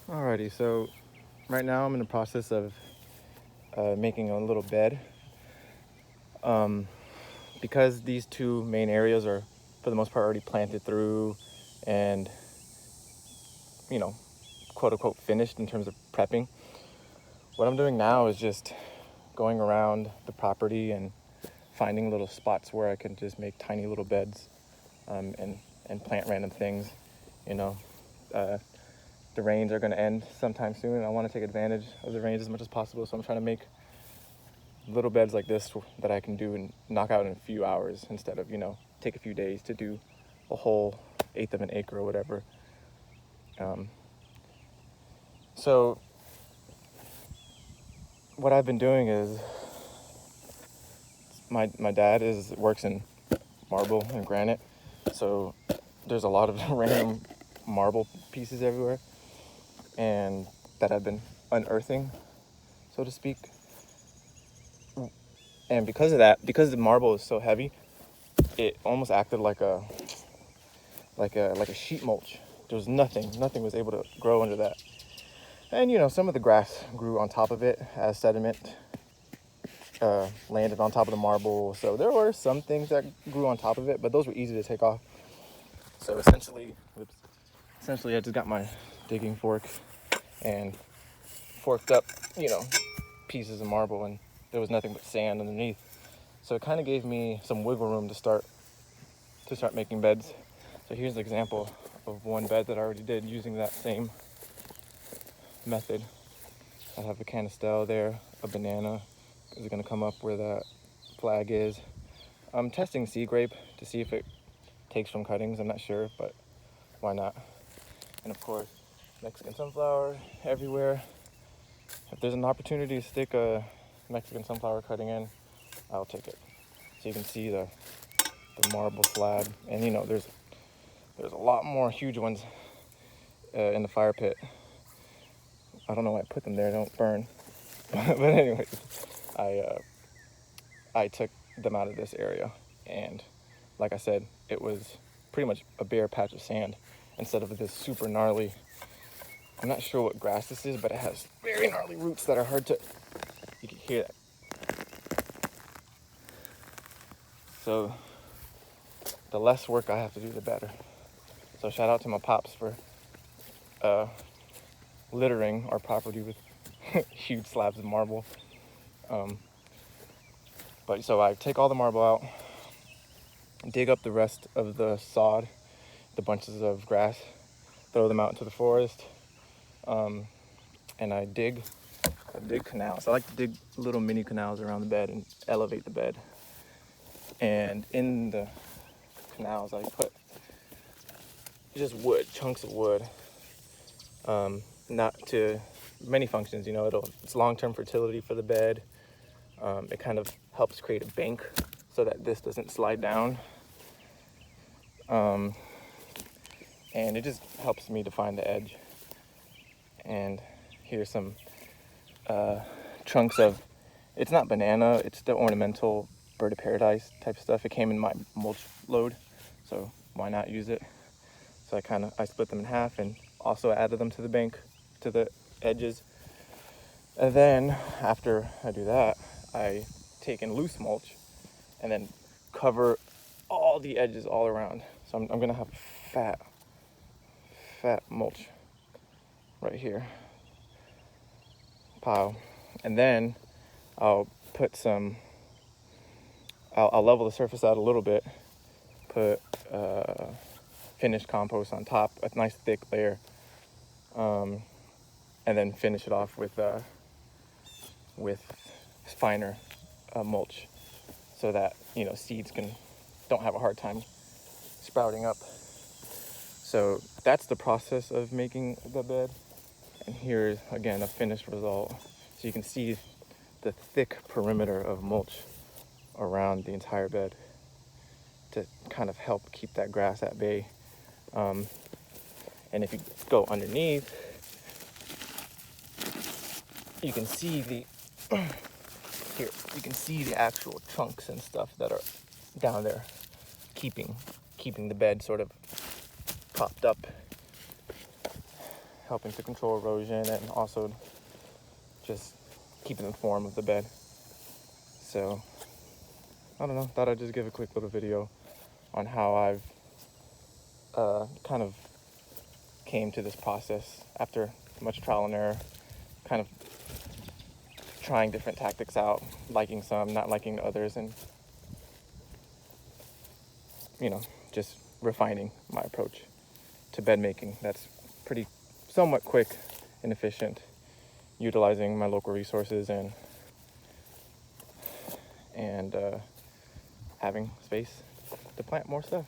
Alrighty, so right now I'm in the process of making a little bed. Because these two main areas are, for the most part, already planted through and, you know, quote unquote finished in terms of prepping, what I'm doing now is just going around the property and finding little spots where I can just make tiny little beds and plant random things, you know. The rains are going to end sometime soon, and I want to take advantage of the rains as much as possible. So I'm trying to make little beds like this that I can do and knock out in a few hours instead of, take a few days to do a whole eighth of an acre or whatever. So what I've been doing is my dad works in marble and granite, so there's a lot of random marble pieces everywhere, and that I've been unearthing, so to speak. And because of that, because the marble is so heavy, it almost acted like a sheet mulch. There was nothing was able to grow under that. And some of the grass grew on top of it as sediment landed on top of the marble. So there were some things that grew on top of it, but those were easy to take off. So essentially I just got my digging fork and forked up, pieces of marble, and there was nothing but sand underneath. So it kind of gave me some wiggle room to start making beds. So here's an example of one bed that I already did using that same method. I have a canistel there, a banana is going to come up where that flag is. I'm testing sea grape to see if it takes from cuttings. I'm not sure, but why not? And of course, Mexican sunflower everywhere. If there's an opportunity to stick a Mexican sunflower cutting in, I'll take it. So you can see the marble slab, and there's a lot more huge ones in the fire pit. I don't know why I put them there, don't burn. But anyways, I took them out of this area, and like I said, it was pretty much a bare patch of sand instead of this super gnarly, I'm not sure what grass this is, but it has very gnarly roots that are hard to, you can hear that. So the less work I have to do, the better. So shout out to my pops for littering our property with huge slabs of marble. But so I take all the marble out, dig up the rest of the sod, the bunches of grass, throw them out into the forest, and I dig canals. I like to dig little mini canals around the bed and elevate the bed. And in the canals, I put just wood, chunks of wood, not to many functions. It's long-term fertility for the bed. It kind of helps create a bank so that this doesn't slide down. And it just helps me define the edge. And here's some chunks of, it's not banana, it's the ornamental bird of paradise type stuff. It came in my mulch load, so why not use it? So I split them in half and also added them to the bank, to the edges. And then after I do that, I take in loose mulch and then cover all the edges all around. So I'm gonna have fat mulch right here, pile. And then I'll put I'll level the surface out a little bit, put finished compost on top, a nice thick layer, and then finish it off with finer mulch, so that seeds don't have a hard time sprouting up. So that's the process of making the bed. And here's again a finished result. So you can see the thick perimeter of mulch around the entire bed to kind of help keep that grass at bay. And if you go underneath, you can see the actual chunks and stuff that are down there, keeping the bed sort of propped up. helping to control erosion and also just keeping the form of the bed. So I don't know, thought I'd just give a quick little video on how I've kind of came to this process after much trial and error, kind of trying different tactics out, liking some, not liking others, and just refining my approach to bed making. That's pretty somewhat quick and efficient, utilizing my local resources and having space to plant more stuff.